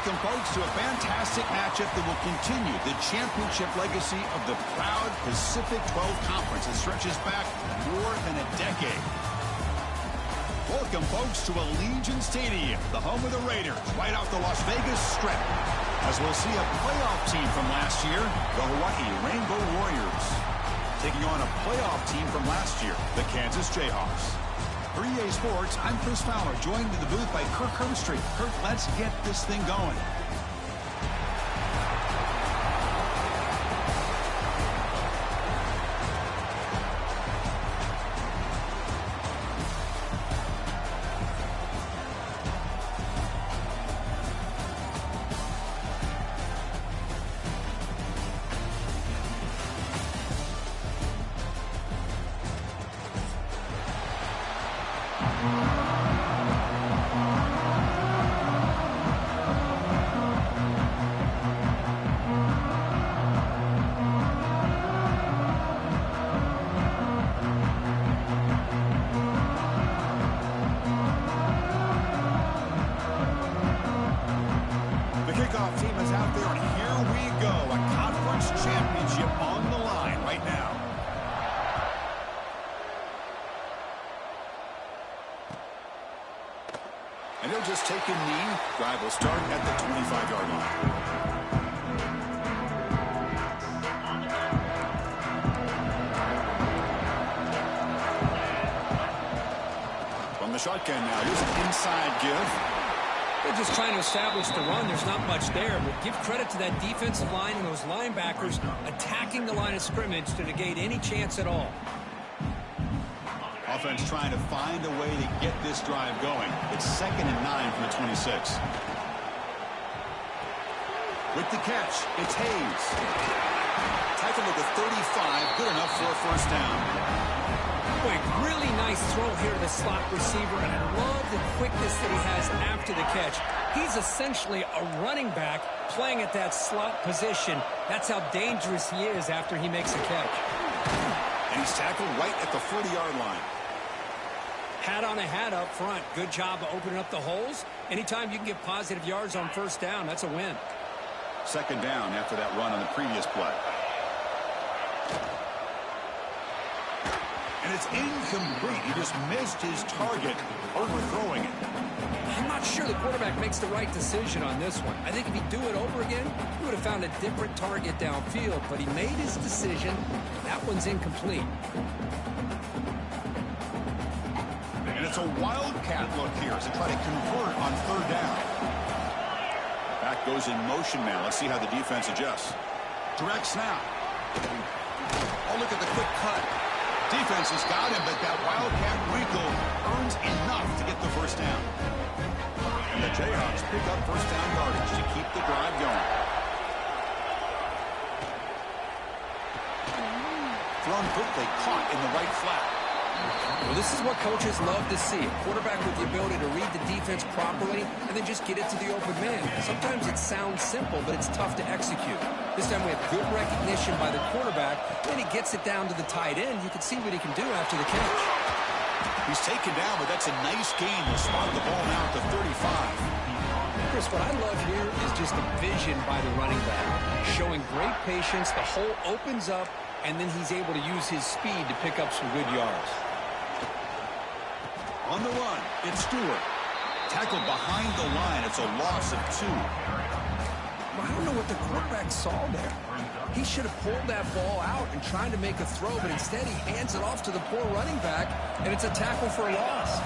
Welcome, folks, to a fantastic matchup that will continue the championship legacy of the proud Pacific 12 Conference that stretches back more than a decade. Welcome, folks, to Allegiant Stadium, the home of the Raiders, right off the Las Vegas Strip, as we'll see a playoff team from last year, the Hawaii Rainbow Warriors, taking on a playoff team from last year, the Kansas Jayhawks. For EA Sports, I'm Chris Fowler, joined in the booth by Kirk Herbstreit. Kirk, let's get this thing going. Team is out there, and here we go. A conference championship on the line right now. And he'll just take a knee. Drive will start at the 25-yard line. From the shotgun now, here's an inside give. They're just trying to establish the run. There's not much there, but give credit to that defensive line and those linebackers attacking the line of scrimmage to negate any chance at all. Offense trying to find a way to get this drive going. It's 2nd and 9 from the 26. With the catch, it's Hayes. Tackled at the 35, good enough for a first down. Boy, really nice throw here to the slot receiver, and I love the quickness that he has after the catch. He's essentially a running back playing at that slot position. That's how dangerous he is after he makes a catch. And he's tackled right at the 40-yard line. Hat on a hat up front. Good job of opening up the holes. Anytime you can get positive yards on first down, that's a win. 2nd down after that run on the previous play. And it's incomplete. He just missed his target, overthrowing it. I'm not sure the quarterback makes the right decision on this one. I think if he'd do it over again, he would have found a different target downfield, but he made his decision. That one's incomplete. And it's a wildcat look here as they try to convert on 3rd down. Back goes in motion now. Let's see how the defense adjusts. Direct snap. Oh, look at the quick cut. Defense has got him, but that wildcat wrinkle earns enough to get the first down. And the Jayhawks pick up first down yardage to keep the drive going. Thrown quickly, caught in the right flat. Well, this is what coaches love to see. A quarterback with the ability to read the defense properly and then just get it to the open man. Sometimes it sounds simple, but it's tough to execute. This time we have good recognition by the quarterback, and he gets it down to the tight end. You can see what he can do after the catch. He's taken down, but that's a nice gain. He'll spot the ball now at the 35. Chris, what I love here is just the vision by the running back. Showing great patience, the hole opens up, and then he's able to use his speed to pick up some good yards. On the run, it's Stewart. Tackled behind the line. It's a loss of 2. I don't know what the quarterback saw there. He should have pulled that ball out and tried to make a throw, but instead he hands it off to the poor running back, and it's a tackle for a loss.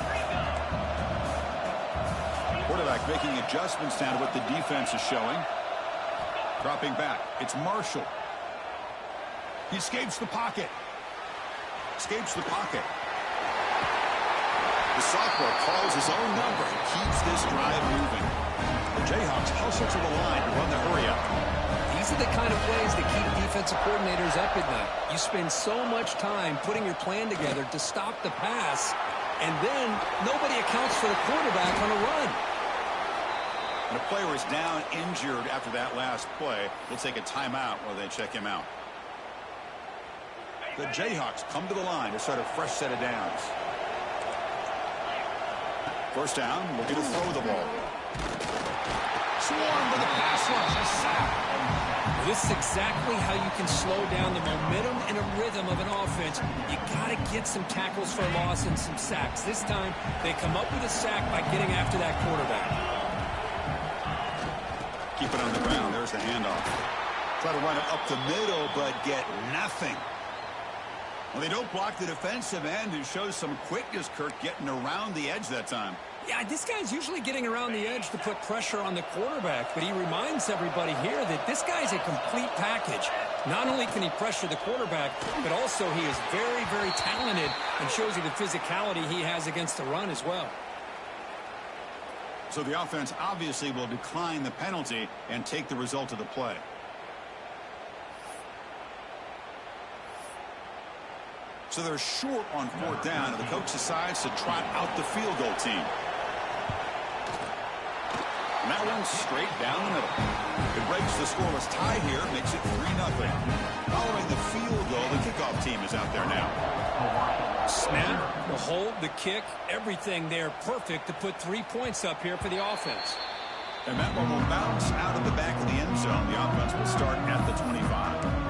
Quarterback making adjustments down to what the defense is showing. Dropping back. It's Marshall. He escapes the pocket. Escapes the pocket. The sophomore calls his own number and keeps this drive moving. The Jayhawks hustle to the line to run the hurry-up. These are the kind of plays that keep defensive coordinators up at night. You spend so much time putting your plan together to stop the pass, and then nobody accounts for the quarterback on a run. And the player is down injured after that last play. We'll take a timeout while they check him out. The Jayhawks come to the line to start a fresh set of downs. First down, looking to throw the ball. Swarmed with a pass rush, a sack. This is exactly how you can slow down the momentum and a rhythm of an offense. You got to get some tackles for loss and some sacks. This time, they come up with a sack by getting after that quarterback. Keep it on the ground. There's the handoff. Try to run it up the middle, but get nothing. Well, they don't block the defensive end, who shows some quickness, Kirk, getting around the edge that time. Yeah, this guy's usually getting around the edge to put pressure on the quarterback, but he reminds everybody here that this guy's a complete package. Not only can he pressure the quarterback, but also he is very, very talented and shows you the physicality he has against the run as well. So the offense obviously will decline the penalty and take the result of the play. So they're short on fourth down, and the coach decides to trot out the field goal team. And that one's straight down the middle. It breaks the scoreless tie here, makes it 3-0. Following the field goal, the kickoff team is out there now. Snap, the hold, the kick, everything there perfect to put 3 points up here for the offense. And that one will bounce out of the back of the end zone. The offense will start at the 25.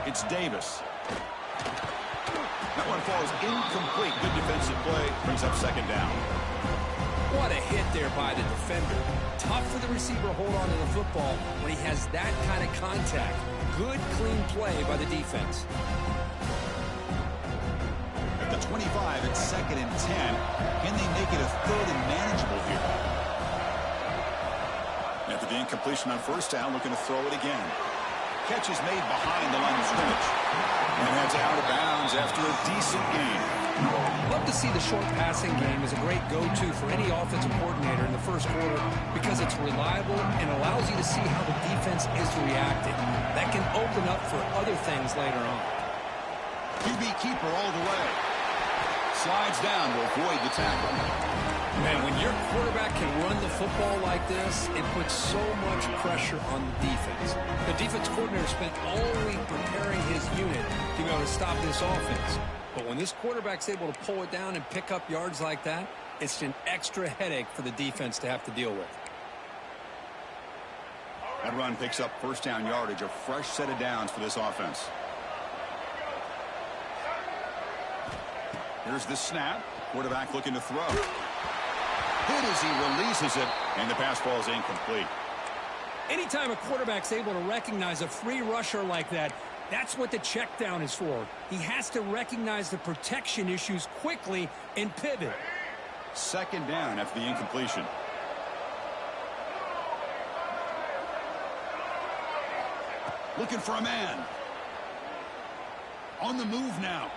It's Davis. That one falls incomplete. Good defensive play. Brings up second down. What a hit there by the defender. Tough for the receiver to hold on to the football when he has that kind of contact. Good, clean play by the defense. At the 25, it's 2nd and 10. Can they make it a 3rd and manageable here? After the incompletion on first down, looking to throw it again. Catch is made behind the line of scrimmage. And that's out of bounds after a decent game. Love to see the short passing game as a great go-to for any offensive coordinator in the first quarter because it's reliable and allows you to see how the defense is reacting. That can open up for other things later on. QB keeper all the way. Slides down to avoid the tackle. Man, when your quarterback can run the football like this, it puts so much pressure on the defense. The defense coordinator spent all week preparing his unit to be able to stop this offense. But when this quarterback's able to pull it down and pick up yards like that, it's an extra headache for the defense to have to deal with. That run picks up first down yardage, a fresh set of downs for this offense. Here's the snap. Quarterback looking to throw. Hit as he releases it, and the pass ball is incomplete. Anytime a quarterback's able to recognize a free rusher like that, that's what the check down is for. He has to recognize the protection issues quickly and pivot. 2nd down after the incompletion. Looking for a man. On the move now.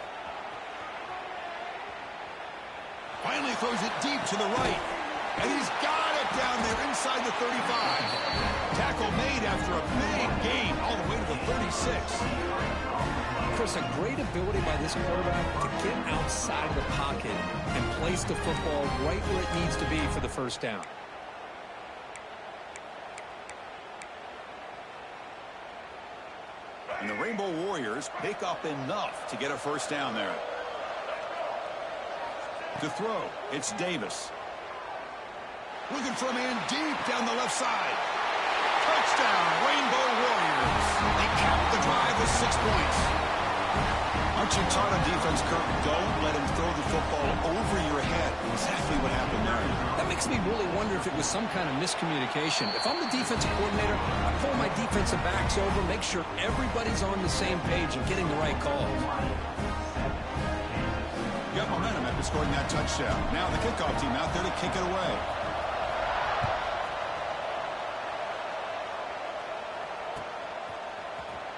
Finally throws it deep to the right. And he's got it down there inside the 35. Tackle made after a big gain all the way to the 36. Chris, a great ability by this quarterback to get outside of the pocket and place the football right where it needs to be for the first down. And the Rainbow Warriors pick up enough to get a first down there. To throw, it's Davis. Looking for a man deep down the left side. Touchdown, Rainbow Warriors. They cap the drive with 6 points. Aren't you taught on defense, Kirk? Don't let him throw the football over your head. Exactly what happened there. That makes me really wonder if it was some kind of miscommunication. If I'm the defensive coordinator, I pull my defensive backs over, make sure everybody's on the same page and getting the right calls. Got momentum after scoring that touchdown. Now the kickoff team out there to kick it away.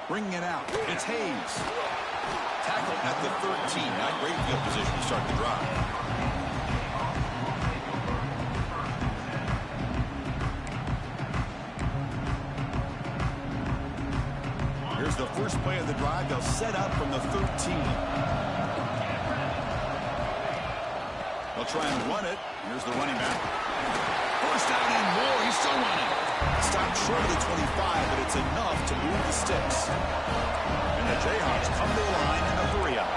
Bringing it out. It's Hayes. Tackle at the 13. Not great field position to start the drive. Here's the first play of the drive. They'll set up from the 13. They'll try and run it. Here's the running back. First down and more. He's still running. Stopped short of the 25, but it's enough to move the sticks. And the Jayhawks come to the line in a hurry-up.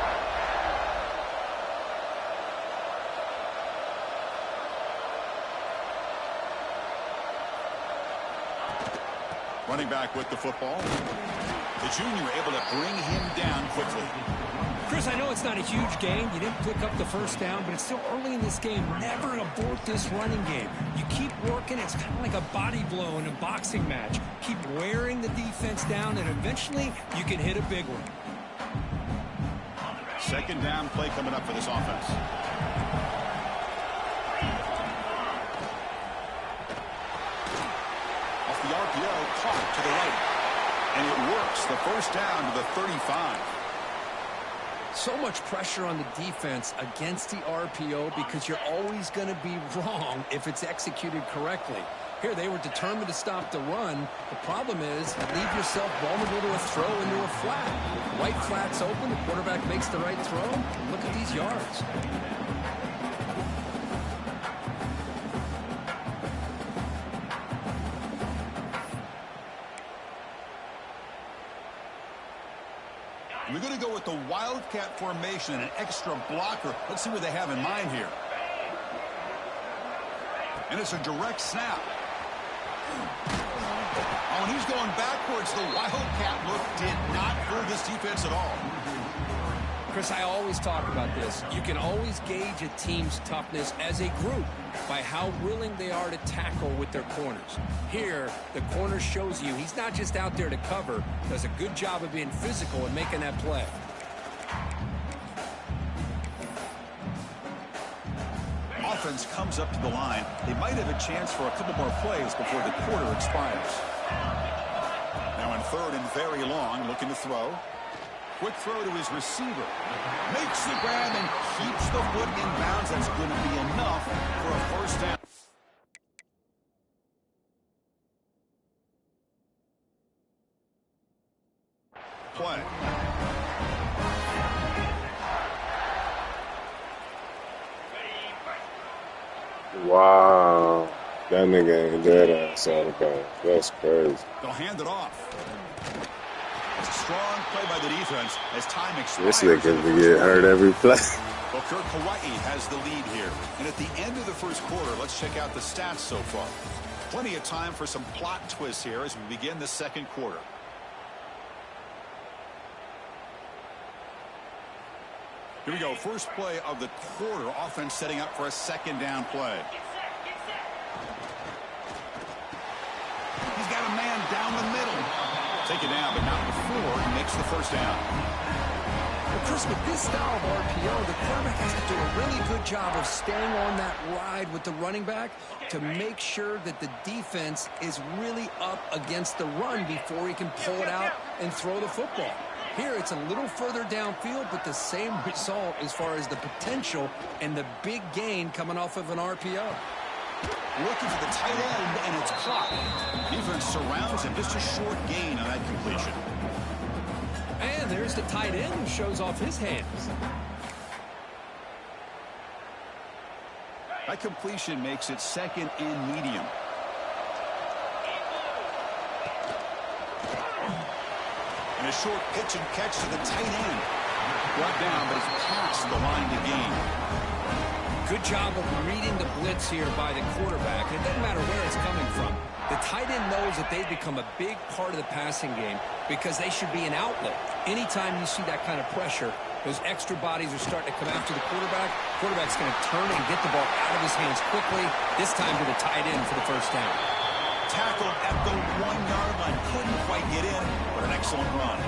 Running back with the football. The junior able to bring him down quickly. Chris, I know it's not a huge gain. You didn't pick up the first down, but it's still early in this game. Never abort this running game. You keep working. It's kind of like a body blow in a boxing match. Keep wearing the defense down, and eventually you can hit a big one. Second down play coming up for this offense. Off the RPO, caught to the right. And it works. The first down to the 35. So much pressure on the defense against the RPO because you're always going to be wrong if it's executed correctly. Here, they were determined to stop the run. The problem is you leave yourself vulnerable to a throw into a flat. Right flat's open. The quarterback makes the right throw. Look at these yards. We're going to go with the Wildcat formation and an extra blocker. Let's see what they have in mind here. And it's a direct snap. Oh, and he's going backwards. The Wildcat look did not fool this defense at all. Chris, I always talk about this. You can always gauge a team's toughness as a group by how willing they are to tackle with their corners. Here, the corner shows you he's not just out there to cover, does a good job of being physical and making that play. Offense comes up to the line. They might have a chance for a couple more plays before the quarter expires. Now in third and very long, looking to throw. Quick throw to his receiver. Makes the grab and keeps the foot in bounds. That's going to be enough for a first down. Play. Wow. That nigga ain't dead ass out of bounds. That's crazy. They'll hand it off. It's a strong play by the defense as time This expires. nigga will get hurt every play. Well, Kirk, Hawaii has the lead here. And at the end of the first quarter, let's check out the stats so far. Plenty of time for some plot twists here as we begin the second quarter. Here we go. First play of the quarter. Offense setting up for a second down play. He's got a man down the middle. Take it down, but not before he makes the first down. Well, Chris, with this style of RPO, the quarterback has to do a really good job of staying on that ride with the running back to make sure that the defense is really up against the run before he can pull it out and throw the football. Here, it's a little further downfield, but the same result as far as the potential and the big gain coming off of an RPO. Looking for the tight end, and it's caught. Defense surrounds him. Just a short gain on that completion. And there's the tight end who shows off his hands. That completion makes it second and medium. And a short pitch and catch to the tight end. Brought down, but he's past the line to gain. Good job of reading the blitz here by the quarterback. It doesn't matter where it's coming from. The tight end knows that they've become a big part of the passing game because they should be an outlet. Anytime you see that kind of pressure, those extra bodies are starting to come after the quarterback. Quarterback's going to turn and get the ball out of his hands quickly, this time to the tight end for the first down. Tackled at the 1-yard line. Couldn't quite get in, but an excellent run.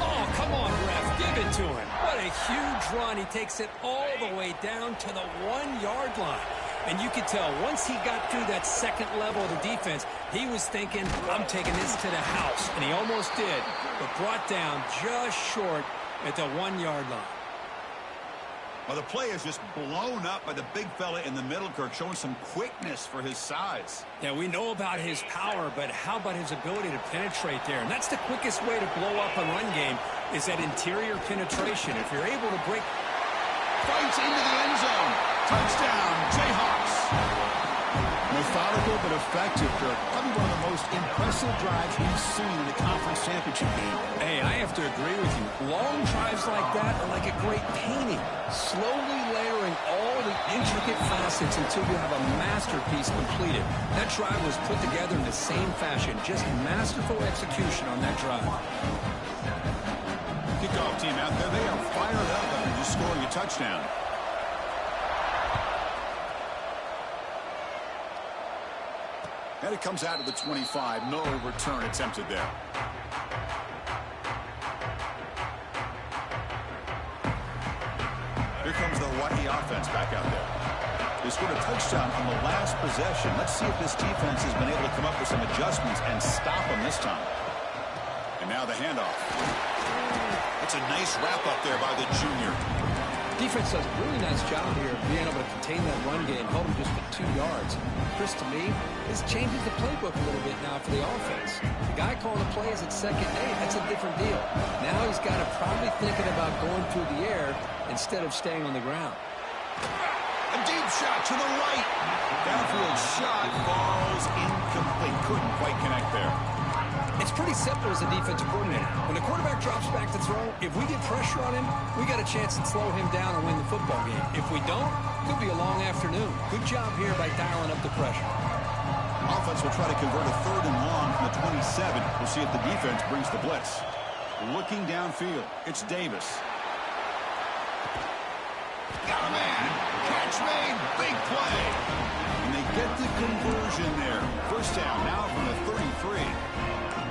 Oh, come on, ref. Give it to him. What a huge run. He takes it all the way down to the 1-yard line. And you could tell once he got through that second level of the defense, he was thinking, I'm taking this to the house. And he almost did, but brought down just short at the 1-yard line. Well, the play is just blown up by the big fella in the middle, Kirk, showing some quickness for his size. Yeah, we know about his power, but how about his ability to penetrate there? And that's the quickest way to blow up a run game is that interior penetration. If you're able to break... Fights into the end zone. Touchdown, Jayhawks. Methodical but effective, Kirk. Probably one of the most impressive drives we've seen in the conference championship game. Hey, I have to agree with you. Long drives like that are like a great painting. Slowly layering all the intricate facets until you have a masterpiece completed. That drive was put together in the same fashion. Just masterful execution on that drive. Kickoff team out there. They are fired up after just scoring a touchdown. And it comes out of the 25. No return attempted there. Here comes the Hawaii offense back out there. They scored a touchdown on the last possession. Let's see if this defense has been able to come up with some adjustments and stop them this time. And now the handoff. It's a nice wrap up there by the junior. Defense does a really nice job here of being able to contain that run game, hold them just for 2 yards. Chris, to me, this changes the playbook a little bit now for the offense. The guy calling the plays at second day, that's a different deal. Now he's got to probably thinking about going through the air instead of staying on the ground. A deep shot to the right. Downfield shot falls incomplete. Couldn't quite connect there. It's pretty simple as a defensive coordinator. When the quarterback drops back to throw, if we get pressure on him, we got a chance to slow him down and win the football game. If we don't, it could be a long afternoon. Good job here by dialing up the pressure. Offense will try to convert a 3rd and long from the 27. We'll see if the defense brings the blitz. Looking downfield, it's Davis. Got a man. Catch made. Big play. And they get the conversion there. First down now from the 33.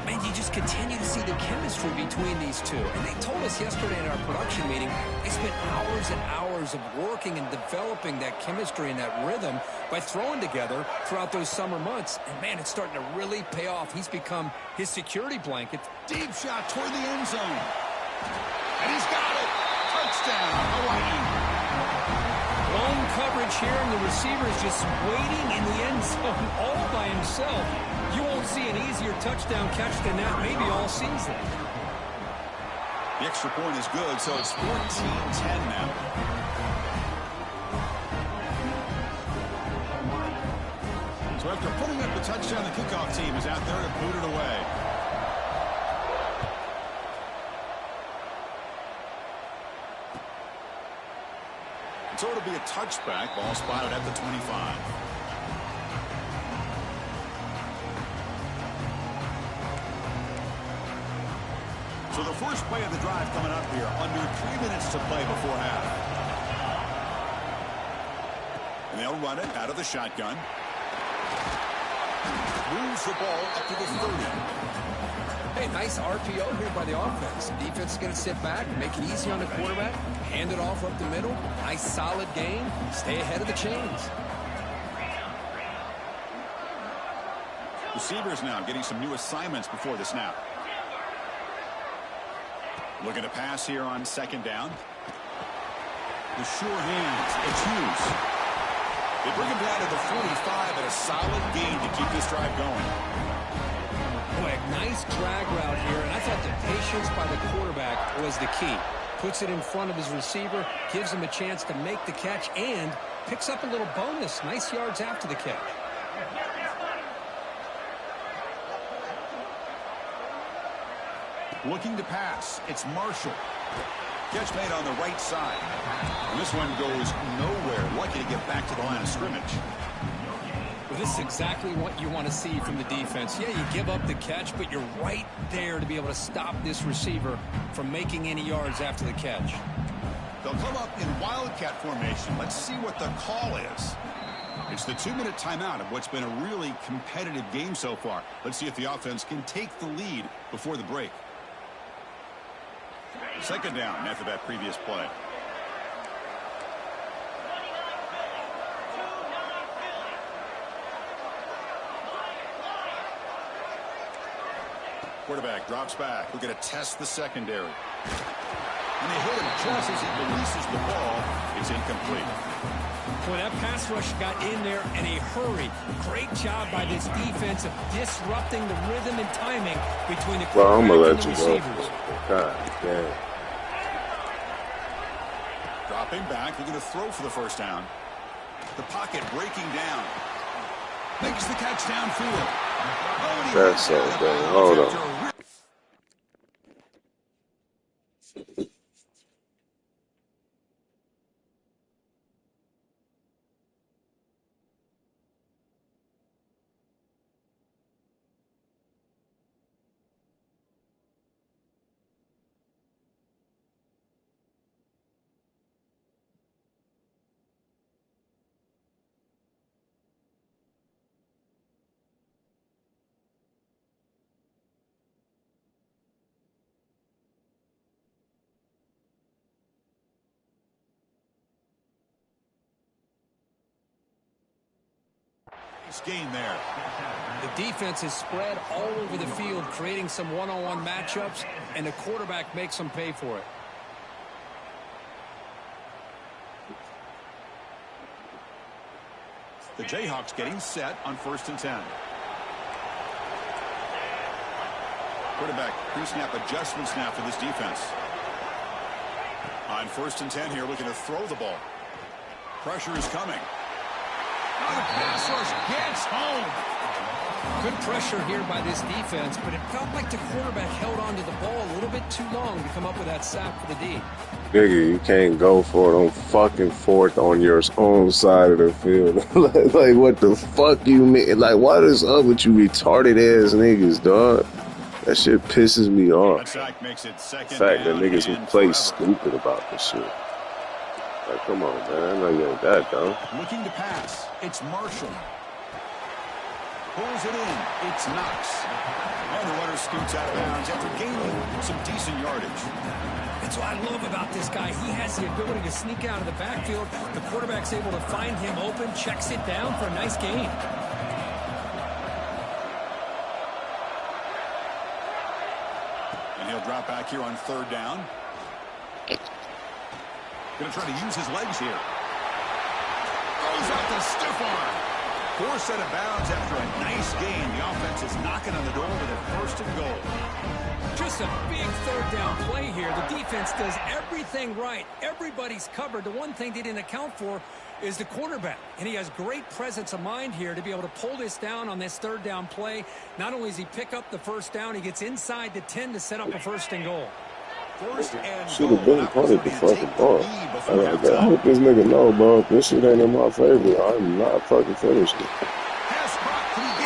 Man, you just continue to see the chemistry between these two. And they told us yesterday in our production meeting, they spent hours and hours of working and developing that chemistry and that rhythm by throwing together throughout those summer months. And, man, it's starting to really pay off. He's become his security blanket. Deep shot toward the end zone. And he's got it. Touchdown, Hawaii. Lone coverage here, and the receiver is just waiting in the end zone all by himself. You won't see an easier touchdown catch than that maybe all season. The extra point is good, so it's 14-10 now. So after putting up the touchdown, the kickoff team is out there to boot it away. So it'll be a touchback. Ball spotted at the 25. So the first play of the drive coming up here. Under 3 minutes to play before half. And they'll run it out of the shotgun. Moves the ball up to the 30. Hey, nice RPO here by the offense. The defense is going to sit back, make it easy on the quarterback, hand it off up the middle. Nice, solid game. Stay ahead of the chains. Receivers now getting some new assignments before the snap. Looking to pass here on 2nd down. The sure hands. It's Hughes. They bring him down to the 45 at a solid gain to keep this drive going. Boy, a nice drag route here, and I thought the patience by the quarterback was the key. Puts it in front of his receiver, gives him a chance to make the catch, and picks up a little bonus. Nice yards after the catch. Looking to pass. It's Marshall. Catch made on the right side. And this one goes nowhere. Lucky to get back to the line of scrimmage. Well, this is exactly what you want to see from the defense. Yeah, you give up the catch, but you're right there to be able to stop this receiver from making any yards after the catch. They'll come up in wildcat formation. Let's see what the call is. It's the 2-minute timeout of what's been a really competitive game so far. Let's see if the offense can take the lead before the break. 2nd down after that previous play. Quarterback drops back. We're going to test the secondary. And they hit him just as he releases the ball. It's incomplete. Boy, that pass rush got in there in a hurry. Great job by this defense of disrupting the rhythm and timing between the quarterback and the receivers. God damn. Dropping back, looking to throw for the first down. The pocket breaking down. Makes the catch downfield. Oh, That's so bad. Hold on. Gain there. The defense is spread all over the field, creating some one-on-one matchups, and the quarterback makes them pay for it. The Jayhawks getting set on 1st and 10. Quarterback pre-snap adjustments now for this defense. On 1st and 10 here, looking to throw the ball. Pressure is coming. Oh, the pass rush gets home. Good pressure here by this defense, but it felt like the quarterback held on to the ball a little bit too long to come up with that sack for the D. Nigga, you can't go for it on fucking 4th on your own side of the field. Like, what the fuck you mean? Like, what is up with you retarded ass niggas, dog? That shit pisses me off. That sack makes it second The fact that down niggas who and play forever. stupid about this shit. Like, come on, man. I know you ain't that, though. Looking to pass. It's Marshall. Pulls it in. It's Knox. And the runner scoots out of bounds after gaining some decent yardage. That's what I love about this guy. He has the ability to sneak out of the backfield. The quarterback's able to find him open, checks it down for a nice gain. And he'll drop back here on 3rd down. Going to try to use his legs here. Throws out the stiff arm. 4 set of bounds after a nice gain. The offense is knocking on the door with a 1st and goal. Just a big 3rd down play here. The defense does everything right. Everybody's covered. The one thing they didn't account for is the quarterback. And he has great presence of mind here to be able to pull this down on this 3rd down play. Not only does he pick up the 1st down, he gets inside the 10 to set up a 1st and goal. 1st and Should goal. have been punted the fucking ball. I hope this nigga know, bro. If this shit ain't in my favor, I'm not fucking finishing it.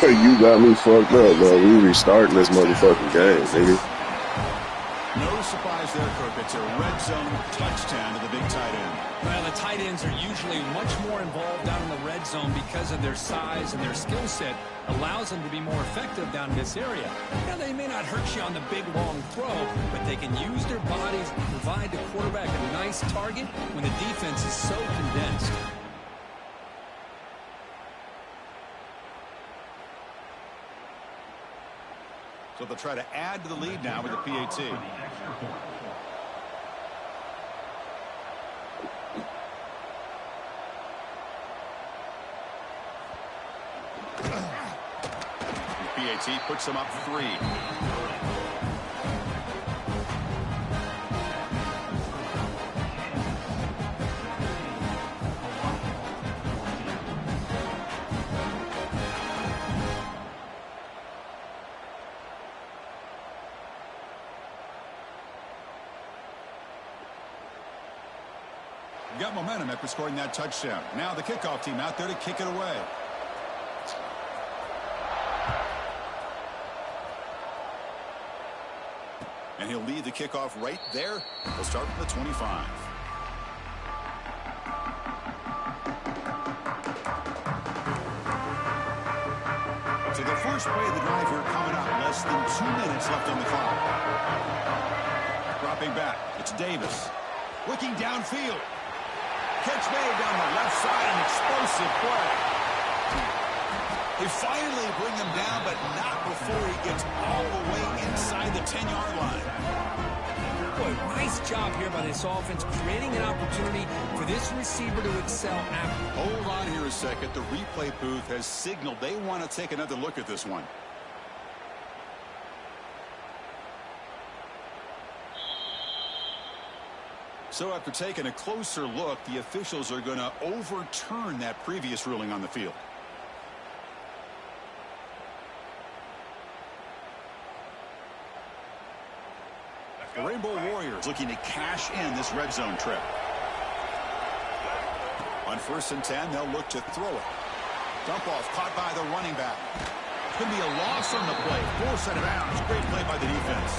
You got me fucked up, bro. We restarting this motherfucking game, nigga. No surprise there, Kirk. It's a red zone touchdown to the big tight end. Well, the tight ends are usually much more involved down in the red zone because of their size and their skill set allows them to be more effective down in this area. Now, they may not hurt you on the big, long throw, but they can use their bodies to provide the quarterback a nice target when the defense is so condensed. So they'll try to add to the lead now with the PAT. PAT puts them up 3. Got momentum after scoring that touchdown. Now the kickoff team out there to kick it away. And he'll lead the kickoff right there. We'll start from the 25. So the first play of the drive here coming up. Less than 2 minutes left on the clock. Dropping back. It's Davis. Looking downfield. Catch made down the left side. An explosive play. They finally bring him down, but not before he gets all the way inside the 10-yard line. Boy, nice job here by this offense, creating an opportunity for this receiver to excel after. Hold on here a second. The replay booth has signaled they want to take another look at this one. So after taking a closer look, the officials are going to overturn that previous ruling on the field. The Rainbow Warriors looking to cash in this red zone trip. On 1st and 10, they'll look to throw it. Dump off caught by the running back. Could be a loss on the play. Force out of bounds. Great play by the defense.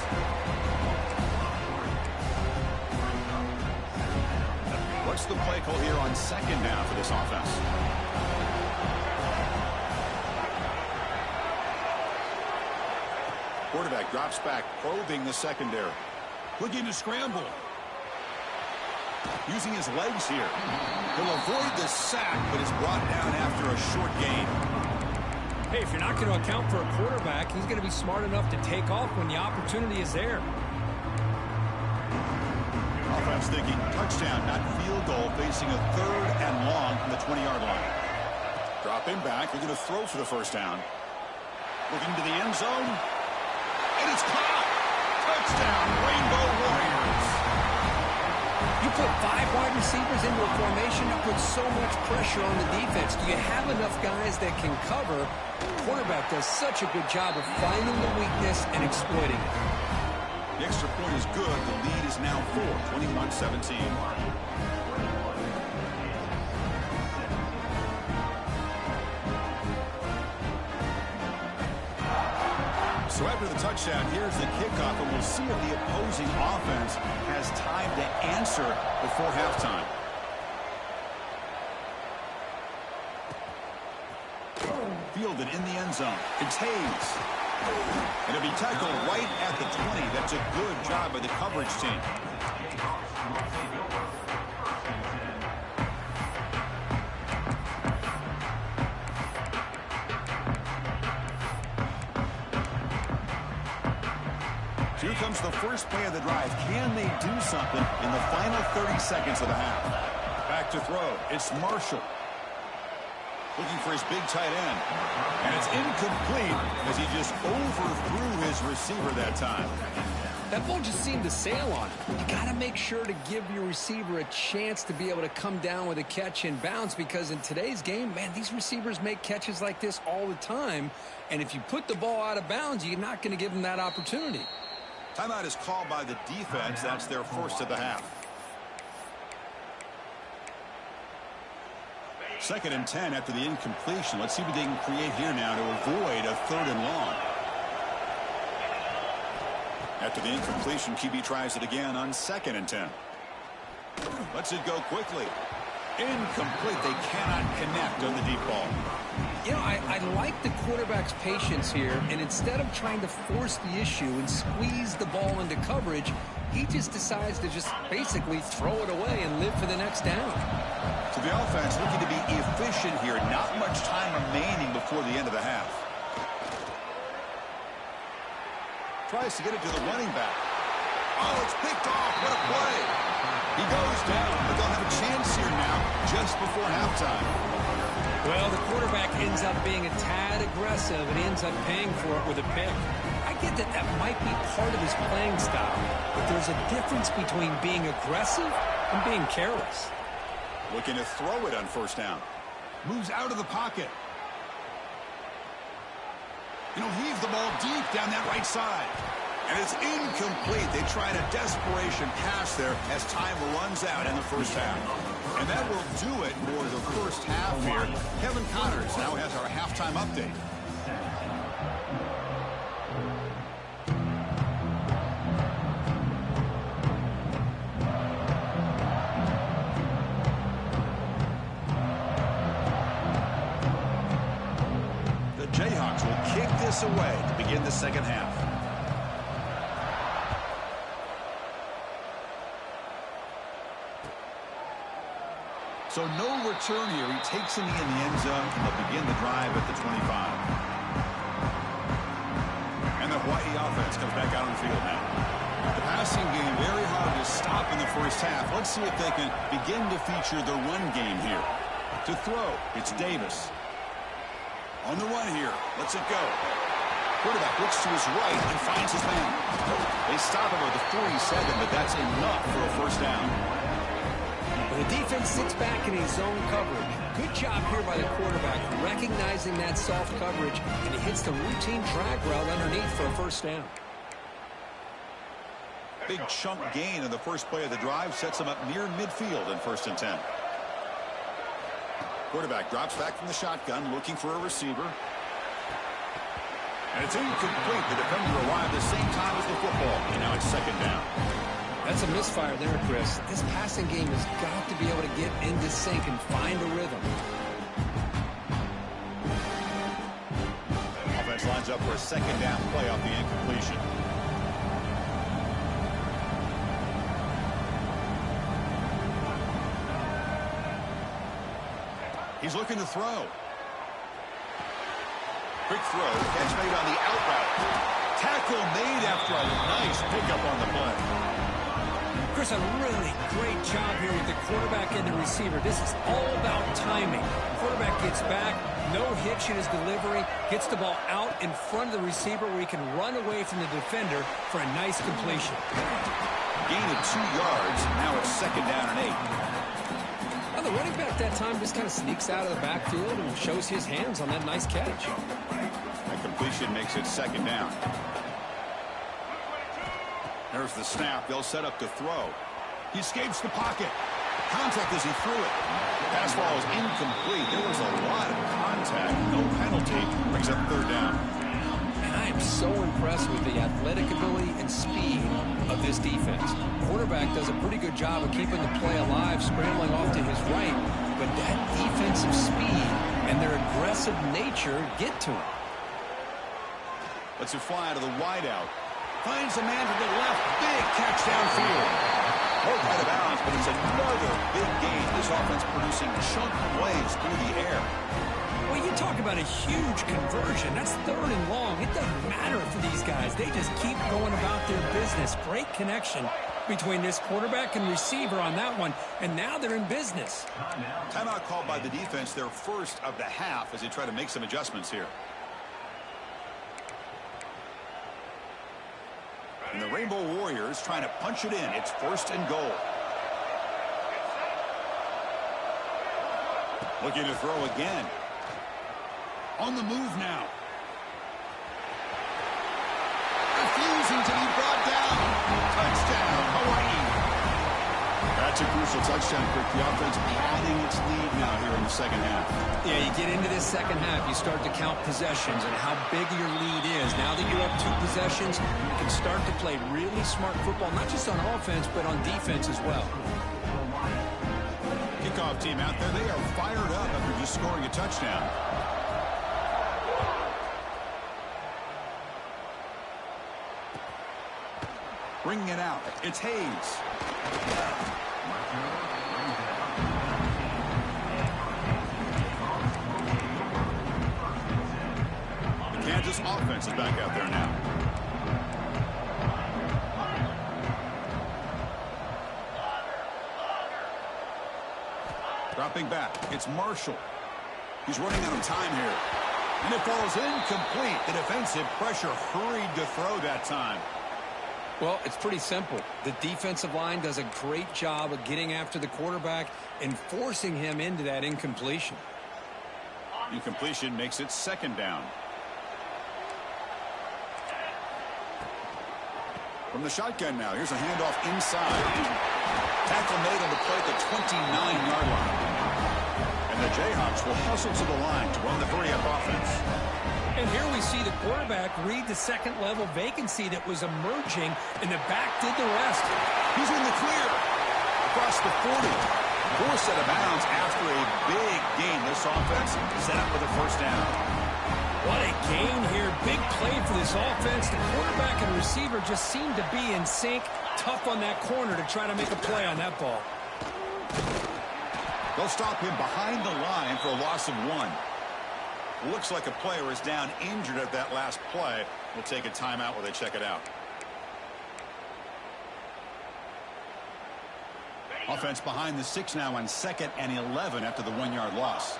What's the play call here on 2nd down for this offense? Quarterback drops back, probing the secondary. Looking to scramble. Using his legs here. He'll avoid the sack, but is brought down after a short gain. Hey, if you're not going to account for a quarterback, he's going to be smart enough to take off when the opportunity is there. Offense thinking touchdown, not field goal, facing a 3rd and long from the 20-yard line. Dropping back, looking to throw for the 1st down. Looking to the end zone. And it's caught! Touchdown, Rainbow Warriors! You put 5 wide receivers into a formation, that puts so much pressure on the defense. Do you have enough guys that can cover? The quarterback does such a good job of finding the weakness and exploiting it. The extra point is good. The lead is now 4, 21-17. So after the touchdown, here's the kickoff, and we'll see if the opposing offense has time to answer before halftime. Fielded in the end zone. It's Hayes. And it'll be tackled right at the 20. That's a good job by the coverage team. Here comes the first play of the drive. Can they do something in the final 30 seconds of the half? Back to throw. It's Marshall. Looking for his big tight end. And it's incomplete as he just overthrew his receiver that time. That ball just seemed to sail on him. You got to make sure to give your receiver a chance to be able to come down with a catch and bounce, because in today's game, man, these receivers make catches like this all the time. And if you put the ball out of bounds, you're not going to give them that opportunity. Timeout is called by the defense. That's their first of the half. 2nd and 10 after the incompletion. Let's see what they can create here now to avoid a 3rd and long. After the incompletion, QB tries it again on 2nd and 10. Lets it go quickly. Incomplete. They cannot connect on the deep ball. You know, I like the quarterback's patience here, and instead of trying to force the issue and squeeze the ball into coverage, he just decides to just basically throw it away and live for the next down. So the offense looking to be efficient here. Not much time remaining before the end of the half. Tries to get it to the running back. Oh, it's picked off. What a play. He goes down, but they'll have a chance here now just before halftime. Well, the quarterback ends up being a tad aggressive and ends up paying for it with a pick. I get that that might be part of his playing style, but there's a difference between being aggressive and being careless. Looking to throw it on 1st down. Moves out of the pocket. And he'll heave the ball deep down that right side. And it's incomplete. They tried a desperation pass there as time runs out in the 1st half. And that will do it for the 1st half here. Kevin Connors now has our halftime update. The Jayhawks will kick this away to begin the 2nd half. So no return here. He takes him in the end zone. They'll begin the drive at the 25. And the Hawaii offense comes back out on the field now. The passing game very hard to stop in the first half. Let's see if they can begin to feature the run game here. To throw, it's Davis. On the run here, lets it go. Quarterback looks to his right and finds his man. They stop him at the 47, but that's enough for a first down. The defense sits back in his zone coverage. Good job here by the quarterback, recognizing that soft coverage, and he hits the routine drag route underneath for a first down. Big chunk gain in the first play of the drive sets him up near midfield in 1st and 10. Quarterback drops back from the shotgun, looking for a receiver. And it's incomplete. The defender arrived at the same time as the football, and now it's 2nd down. That's a misfire there, Chris. This passing game has got to be able to get into sync and find a rhythm. Offense lines up for a 2nd down play off the incompletion. He's looking to throw. Quick throw. Catch made on the out route. Tackle made after a nice pickup on the play. Chris, a really great job here with the quarterback and the receiver. This is all about timing. The quarterback gets back, no hitch in his delivery, gets the ball out in front of the receiver where he can run away from the defender for a nice completion. Gain of 2 yards. Now it's 2nd down and 8. Well, the running back that time just kind of sneaks out of the backfield and shows his hands on that nice catch. That completion makes it 2nd down. There's the snap. They'll set up to throw. He escapes the pocket. Contact as he threw it. Pass ball is incomplete. There was a lot of contact. No penalty. Brings up 3rd down. And I am so impressed with the athletic ability and speed of this defense. Quarterback does a pretty good job of keeping the play alive, scrambling off to his right. But that defensive speed and their aggressive nature get to him. Lets it fly to the wideout. Finds a man to the left. Big catch downfield. Broke out of bounds, but it's another big gain. This offense producing chunk plays through the air. Well, you talk about a huge conversion. That's 3rd and long. It doesn't matter for these guys. They just keep going about their business. Great connection between this quarterback and receiver on that one, and now they're in business. Timeout called by the defense, their first of the half, as they try to make some adjustments here. And the Rainbow Warriors trying to punch it in. It's 1st and goal. Looking to throw again. On the move now. Refusing to be brought down. Touchdown, Hawaii. That's a crucial touchdown, Quick. The offense padding its lead now here in the 2nd half. Yeah, you get into this 2nd half, you start to count possessions and how big your lead is. Now that you're up 2 possessions, you can start to play really smart football, not just on offense, but on defense as well. Kickoff team out there, they are fired up after just scoring a touchdown. Bringing it out, it's Hayes. The Kansas offense is back out there now. Dropping back, it's Marshall. He's running out of time here. And it falls incomplete. The defensive pressure hurried to throw that time. Well, it's pretty simple. The defensive line does a great job of getting after the quarterback and forcing him into that incompletion. Incompletion makes it 2nd down. From the shotgun now, here's a handoff inside. Tackle made on the play at the 29-yard line. And the Jayhawks will hustle to the line to run the 3-up offense. And here we see the quarterback read the 2nd-level vacancy that was emerging, and the back did the rest. He's in the clear. Across the 40. Forced out of bounds after a big gain. This offense set up with a 1st down. What a gain here. Big play for this offense. The quarterback and receiver just seem to be in sync. Tough on that corner to try to make a play on that ball. They'll stop him behind the line for a loss of 1. Looks like a player is down injured at that last play. We'll take a timeout while they check it out. Offense behind the 6 now on 2nd and 11 after the 1-yard loss.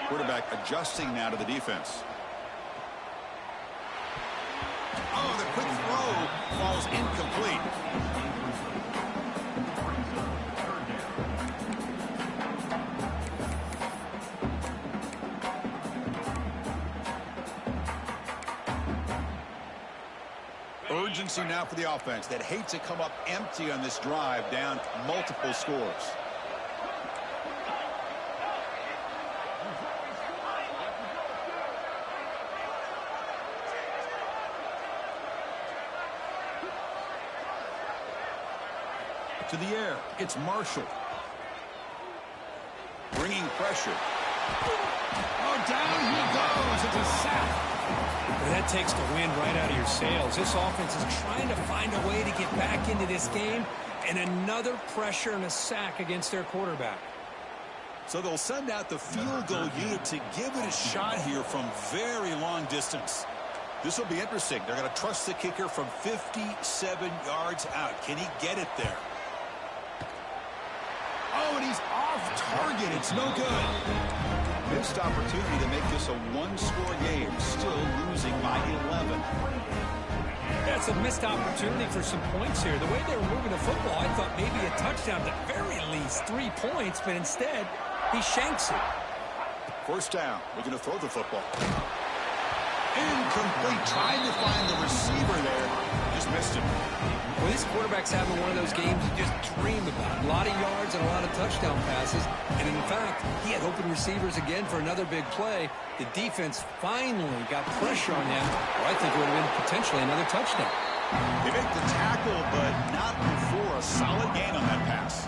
Quarterback adjusting now to the defense. Oh, the quick throw falls incomplete. Urgency now for the offense that hates to come up empty on this drive, down multiple scores. To the air, it's Marshall. Bringing pressure. Oh, down he goes. It's a sack. Well, that takes the wind right out of your sails. This offense is trying to find a way to get back into this game, and another pressure and a sack against their quarterback. So they'll send out the field goal unit to give it a shot here from very long distance. This will be interesting. They're going to trust the kicker from 57 yards out. Can he get it there? Oh, and he's off target. It's no good. Missed opportunity to make this a one-score game. Still losing by 11. That's a missed opportunity for some points here. The way they were moving the football, I thought maybe a touchdown, at the very least 3 points, but instead, he shanks it. First down. We're going to throw the football. Incomplete. Tried to find the receiver there. Just missed him. Well, this quarterback's having one of those games you just dream about. A lot of yards and a lot of touchdown passes. And in fact, he had open receivers again for another big play. The defense finally got pressure on him. Or I think it would have been potentially another touchdown. They make the tackle, but not before a solid gain on that pass.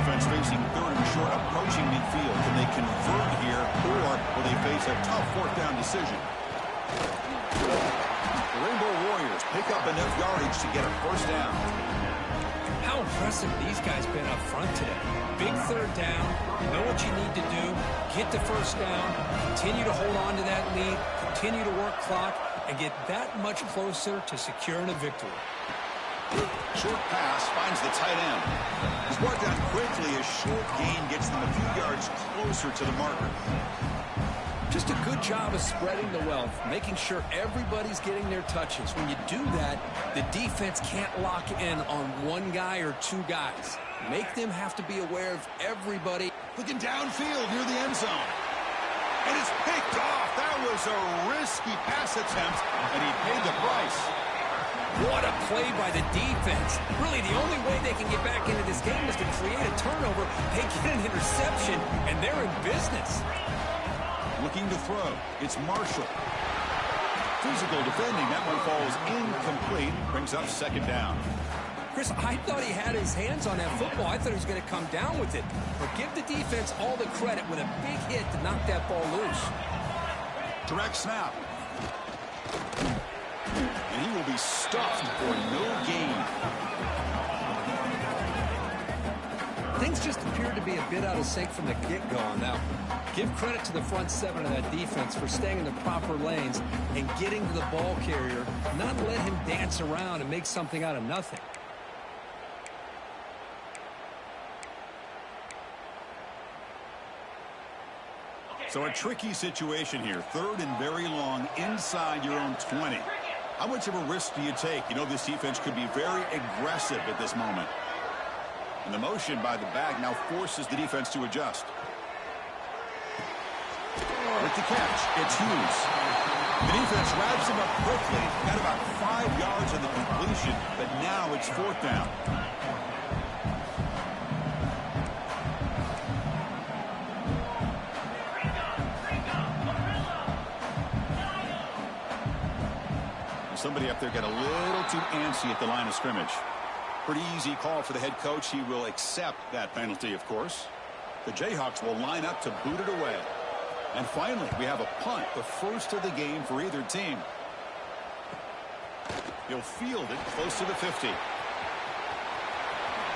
Offense facing 3rd and short, approaching midfield. Can they convert here, or will they face a tough 4th down decision? The Rainbow Warriors pick up enough yardage to get a first down. How impressive these guys been up front today. Big 3rd down, know what you need to do, get the first down, continue to hold on to that lead, continue to work clock, and get that much closer to securing a victory. Short pass finds the tight end. He's brought down quickly. A short gain gets them a few yards closer to the marker. Just a good job of spreading the wealth, making sure everybody's getting their touches. When you do that, the defense can't lock in on one guy or 2 guys. Make them have to be aware of everybody. Looking downfield near the end zone. And it's picked off. That was a risky pass attempt, and he paid the price. What a play by the defense. Really, the only way they can get back into this game is to create a turnover. They get an interception, and they're in business. Looking to throw. It's Marshall. Physical defending. That one falls incomplete. Brings up 2nd down. Chris, I thought he had his hands on that football. I thought he was going to come down with it. But give the defense all the credit with a big hit to knock that ball loose. Direct snap. And he will be stuffed for no gain. Things just appeared to be a bit out of sync from the get-go on that one. Give credit to the front 7 of that defense for staying in the proper lanes and getting to the ball carrier, not let him dance around and make something out of nothing. So a tricky situation here. 3rd and very long inside your own 20. How much of a risk do you take? You know this defense could be very aggressive at this moment. And the motion by the back now forces the defense to adjust. With the catch, it's Hughes. The defense wraps him up quickly. Got about 5 yards on the completion, but now it's 4th down. Somebody up there got a little too antsy at the line of scrimmage. Pretty easy call for the head coach. He will accept that penalty, of course. The Jayhawks will line up to boot it away. And finally, we have a punt, the first of the game for either team. He'll field it close to the 50.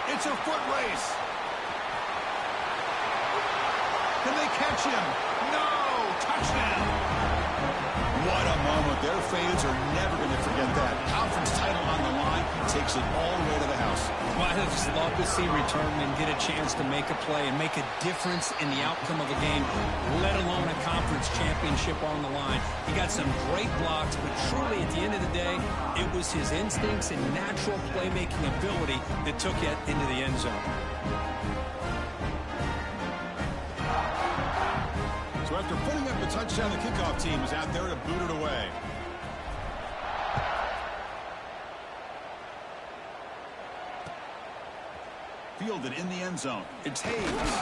It's a foot race. Can they catch him? No! Touchdown! What a moment. Their fans are never going to forget that. Conference title on the line takes it all the way to the house. Well, I just love to see returnmen get a chance to make a play and make a difference in the outcome of a game, let alone a conference championship on the line. He got some great blocks, but truly at the end of the day, it was his instincts and natural playmaking ability that took it into the end zone. So after putting up a touchdown, the kickoff team is out there to boot it away. Fielded in the end zone. It's Hayes.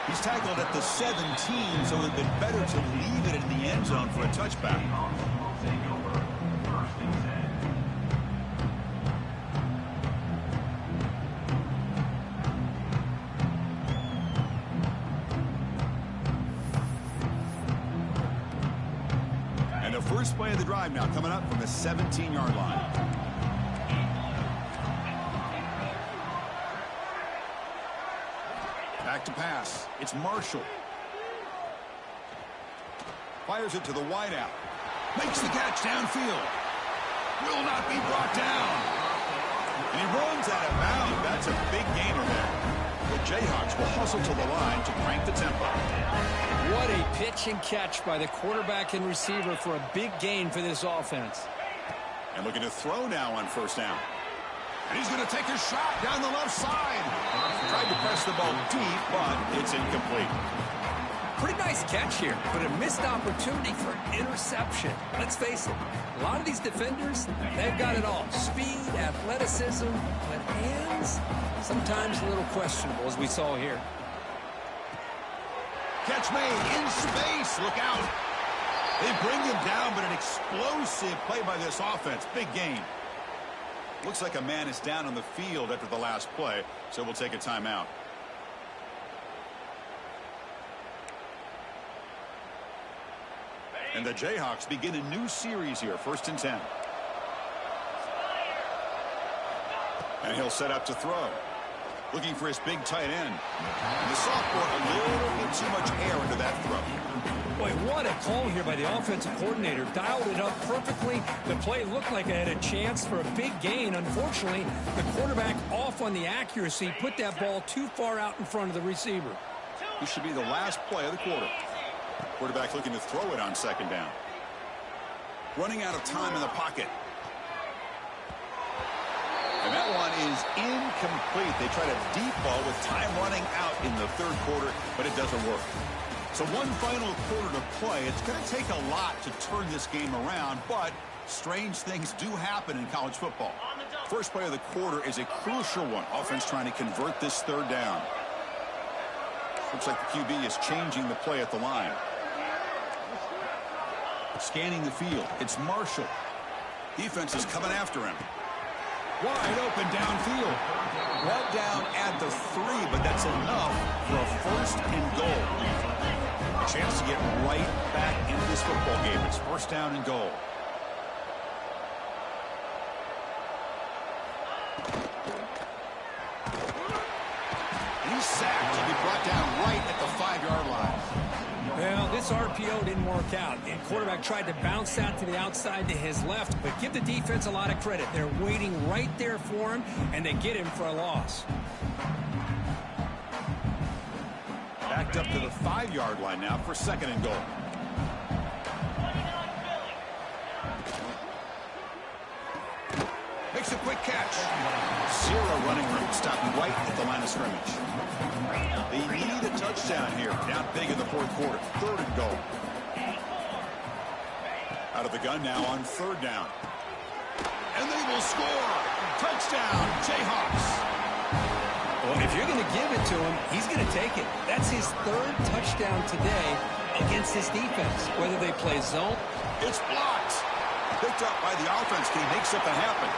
He's tackled at the 17, so it would have been better to leave it in the end zone for a touchback. And the first play of the drive now coming up from the 17-yard line. Back to pass. It's Marshall. Fires it to the wideout. Makes the catch downfield. Will not be brought down. And he runs out of bounds. That's a big gainer there. The Jayhawks will hustle to the line to crank the tempo. What a pitch and catch by the quarterback and receiver for a big gain for this offense. And looking to throw now on first down. And he's going to take a shot down the left side. Tried to press the ball deep, but it's incomplete. Pretty nice catch here, but a missed opportunity for interception. Let's face it, a lot of these defenders, they've got it all. Speed, athleticism, but hands, sometimes a little questionable, as we saw here. Catch made in space. Look out. They bring him down, but an explosive play by this offense. Big gain. Looks like a man is down on the field after the last play, so we'll take a timeout. And the Jayhawks begin a new series here, 1st and 10. And he'll set up to throw. Looking for his big tight end. And the sophomore, a little bit too much air into that throw. Boy, what a call here by the offensive coordinator. Dialed it up perfectly. The play looked like it had a chance for a big gain. Unfortunately, the quarterback off on the accuracy, put that ball too far out in front of the receiver. This should be the last play of the quarter. Quarterback looking to throw it on 2nd down. Running out of time in the pocket. And that one is incomplete. They try to deep ball with time running out in the 3rd quarter, but it doesn't work. So one final quarter to play. It's going to take a lot to turn this game around, but strange things do happen in college football. First play of the quarter is a crucial one. Offense trying to convert this 3rd down. Looks like the QB is changing the play at the line. Scanning the field. It's Marshall. Defense is coming after him. Wide open downfield. Brought down at the 3, but that's enough for a 1st and goal. A chance to get right back into this football game. It's 1st down and goal. He's sacked. He'll be brought down right at the 5-yard line. Well, this RPO didn't work out, and quarterback tried to bounce that to the outside to his left, but give the defense a lot of credit. They're waiting right there for him, and they get him for a loss. Backed up to the 5-yard line now for 2nd and goal. Makes a quick catch. 0 running room. Stopped right at the line of scrimmage. They need a touchdown here. Down big in the 4th quarter. 3rd and goal. Out of the gun now on 3rd down. And they will score. Touchdown, Jayhawks. Well, if you're going to give it to him, he's going to take it. That's his 3rd touchdown today against this defense, whether they play zone. It's blocked. Picked up by the offense. Can he make something happen?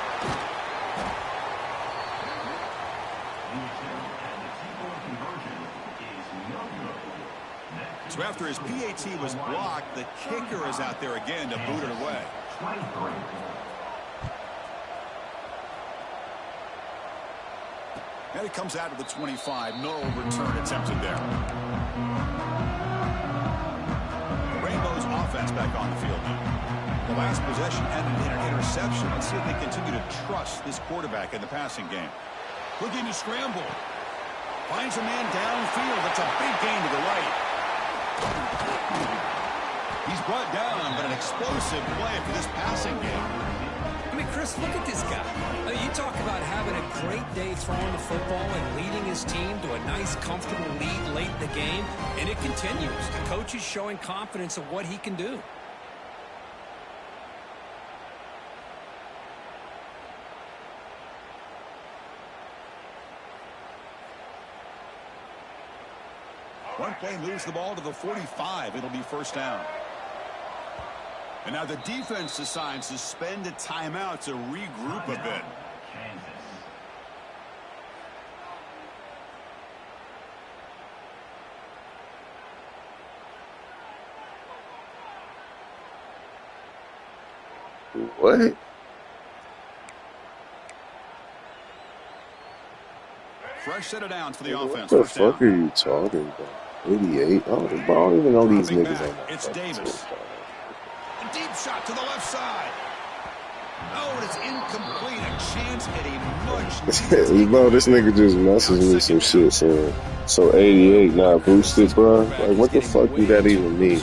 So after his PAT was blocked, the kicker is out there again to boot it away. And it comes out of the 25. No return attempted there. The Rainbows offense offense back on the field now. The last possession ended in an interception. Let's see if they continue to trust this quarterback in the passing game. Looking to scramble. Finds a man downfield. That's a big gain to the right. He's brought down, but an explosive play for this passing game. I mean, Chris, look at this guy. I mean, you talk about having a great day throwing the football and leading his team to a nice, comfortable lead late in the game, and it continues. The coach is showing confidence of what he can do. One play moves the ball to the 45. It'll be first down. And now the defense decides to spend a timeout to regroup a bit. What? Fresh set of downs for the offense. What the fuck are you talking about? 88? I don't even know these niggas. It's Davis. A deep shot to the left side. Oh, and it's incomplete. A chance at a much. Bro, this nigga just messaged me some shit saying, so 88 not boosted, bro? Like, what the fuck do that even mean?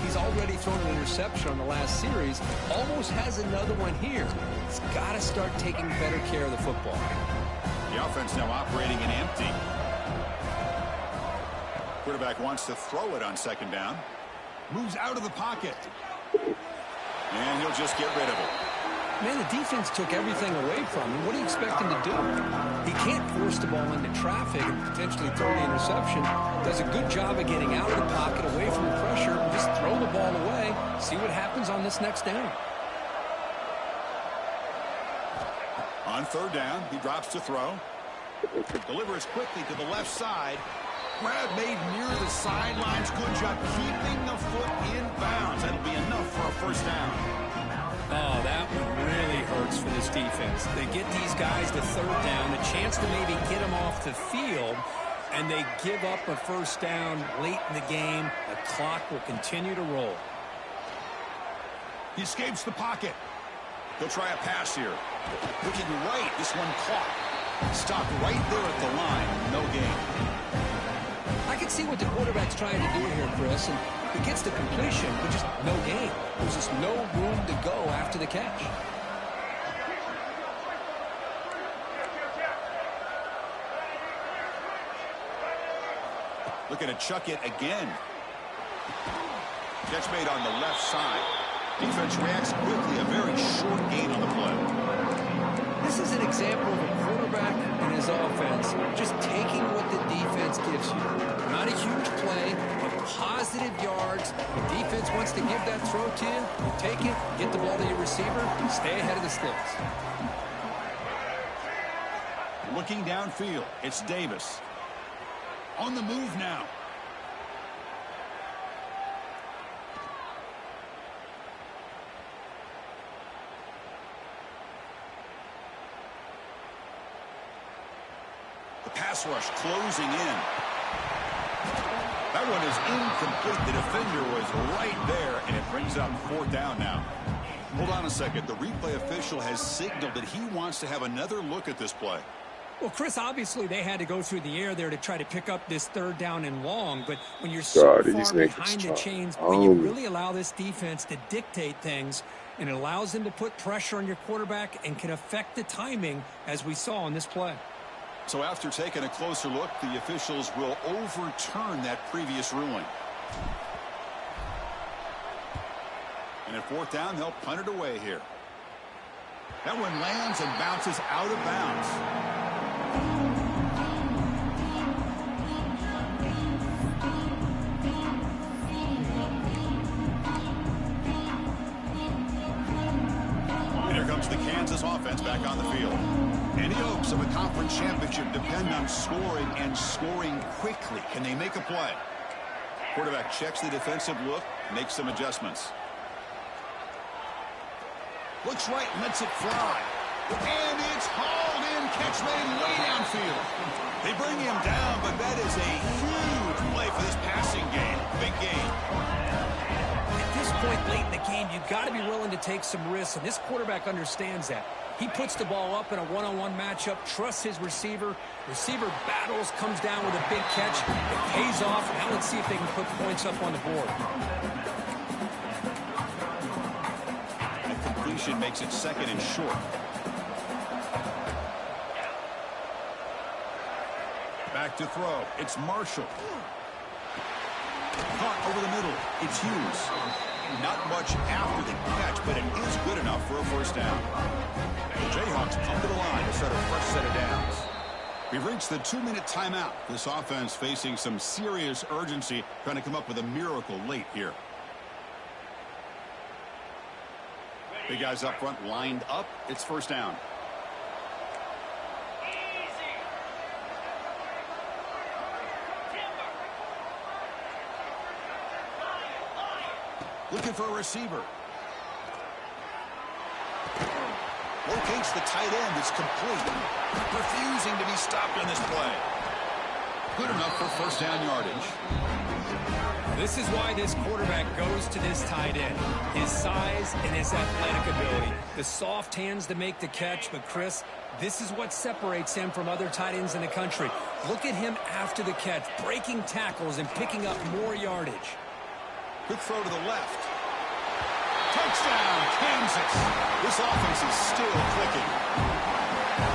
He's already thrown an interception on the last series. Almost has another one here. He's got to start taking better care of the football. The offense now operating in empty. Quarterback wants to throw it on second down. Moves out of the pocket. And he'll just get rid of it. Man, the defense took everything away from him. What do you expect him to do? He can't force the ball into traffic and potentially throw the interception. Does a good job of getting out of the pocket, away from the pressure, and just throw the ball away. See what happens on this next down. On third down, he drops to throw. Delivers quickly to the left side. Grab made near the sidelines. Good job keeping the foot in bounds. That'll be enough for a first down. Oh, that one really hurts for this defense. They get these guys to third down, a chance to maybe get them off the field, and they give up a first down late in the game. The clock will continue to roll. He escapes the pocket. He'll try a pass here. Looking right, this one caught. Stopped right there at the line. No gain. I can see what the quarterback's trying to do here, Chris, and he gets the completion, but just no gain. There's just no room to go after the catch. Looking to chuck it again. Catch made on the left side. Defense reacts quickly. A very short gain on the play. This is an example of a quarterback and his offense just taking what the defense gives you. Not a huge play, but positive yards. The defense wants to give that throw to you. You take it, get the ball to your receiver, stay ahead of the sticks. Looking downfield, it's Davis. On the move now. Pass rush closing in. That one is incomplete. The defender was right there, and it brings up fourth down now. Hold on a second. The replay official has signaled that he wants to have another look at this play. Well, Chris, obviously they had to go through the air there to try to pick up this third down and long, but when you're so far behind the chains, when you really allow this defense to dictate things, and it allows them to put pressure on your quarterback and can affect the timing, as we saw on this play. So after taking a closer look, the officials will overturn that previous ruling. And at fourth down, they'll punt it away here. That one lands and bounces out of bounds. And here comes the Kansas offense back on the field. Any hopes of a conference championship depend on scoring and scoring quickly. Can they make a play? Quarterback checks the defensive look, makes some adjustments. Looks right, lets it fly. And it's hauled in, catch made way downfield. They bring him down, but that is a huge play for this passing game. Big game. At point late in the game, you've got to be willing to take some risks, and this quarterback understands that. He puts the ball up in a one-on-one matchup, trusts his receiver. Receiver battles, comes down with a big catch. It pays off. Now let's see if they can put points up on the board. That completion makes it 2nd and short. Back to throw. It's Marshall. Caught over the middle. It's Hughes. Not much after the catch, but it is good enough for a first down. And the Jayhawks come to the line to start a fresh set of downs. We've reached the 2-minute timeout. This offense facing some serious urgency, trying to come up with a miracle late here. Big guys up front lined up. It's first down. Looking for a receiver. Locates the tight end. It's complete. Refusing to be stopped on this play. Good enough for first down yardage. This is why this quarterback goes to this tight end. His size and his athletic ability. The soft hands to make the catch, but Chris, this is what separates him from other tight ends in the country. Look at him after the catch, breaking tackles and picking up more yardage. Quick throw to the left. Touchdown, Kansas. This offense is still clicking.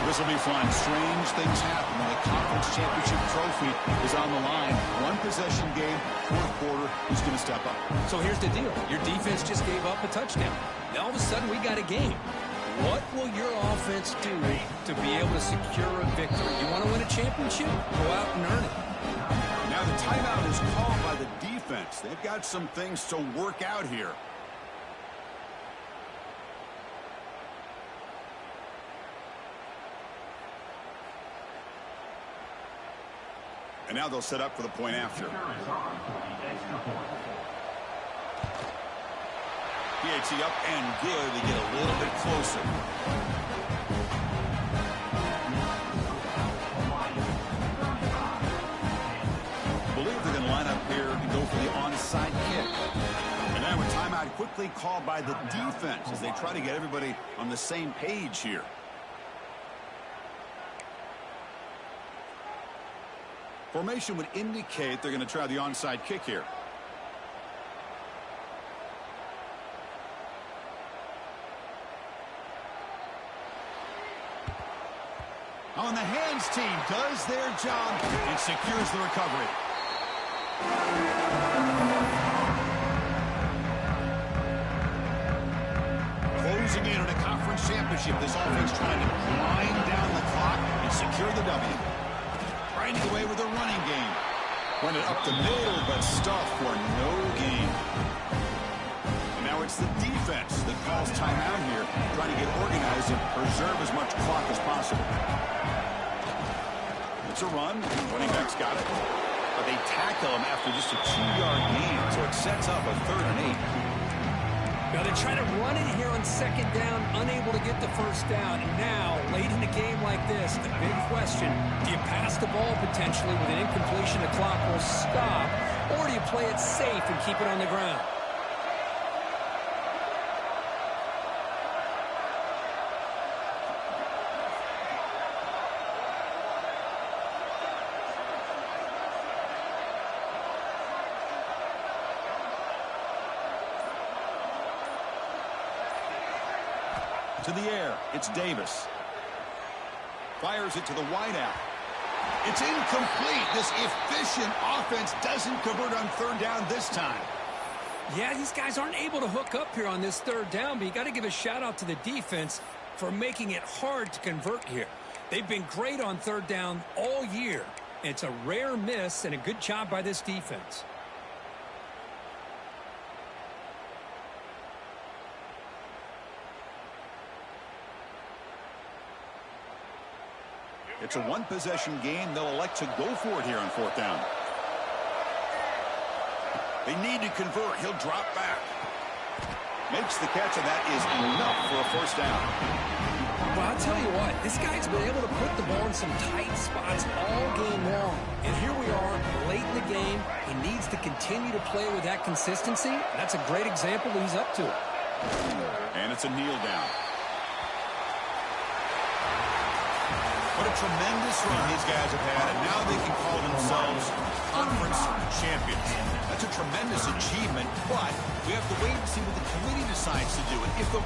This will be fun. Strange things happen when the conference championship trophy is on the line. One possession game, 4th quarter, who's going to step up? So here's the deal. Your defense just gave up a touchdown. Now all of a sudden we got a game. What will your offense do to be able to secure a victory? You want to win a championship? Go out and earn it. Now the timeout is called by the defense. They've got some things to work out here. And now they'll set up for the point after. PAT up and good. They get a little bit closer. Believe they're going to line up here and go for the onside kick. And now a timeout quickly called by the defense as they try to get everybody on the same page here. Formation would indicate they're going to try the onside kick here. On the hands team does their job and secures the recovery. Closing in on a conference championship, this offense trying to grind down the clock and secure the W. Trying to get away with a running game. Run it up the middle, but stuff for no gain. And now it's the defense that calls timeout here, trying to get organized and preserve as much clock as possible. It's a run. Running back's got it. But they tackle him after just a 2-yard gain, so it sets up a 3rd and 8. Now they try to run it here on 2nd down, unable to get the first down. And now, late in a game like this, the big question, do you pass the ball potentially with an incompletion, the clock will stop, or do you play it safe and keep it on the ground? To the air, it's Davis. Fires it to the wideout. It's incomplete. This efficient offense doesn't convert on 3rd down this time. Yeah, these guys aren't able to hook up here on this 3rd down, but you got to give a shout out to the defense for making it hard to convert here. They've been great on 3rd down all year. It's a rare miss and a good job by this defense. It's a 1-possession game. They'll elect to go for it here on 4th down. They need to convert. He'll drop back. Makes the catch, and that is enough for a first down. Well, how I'll tell you what, this guy's been able to put the ball in some tight spots all game long. And here we are, late in the game. He needs to continue to play with that consistency. That's a great example that he's up to it. And it's a kneel down. What a tremendous run these guys have had, and now they can call themselves conference champions. That's a tremendous achievement, but we have to wait and see what the committee decides to do. And if the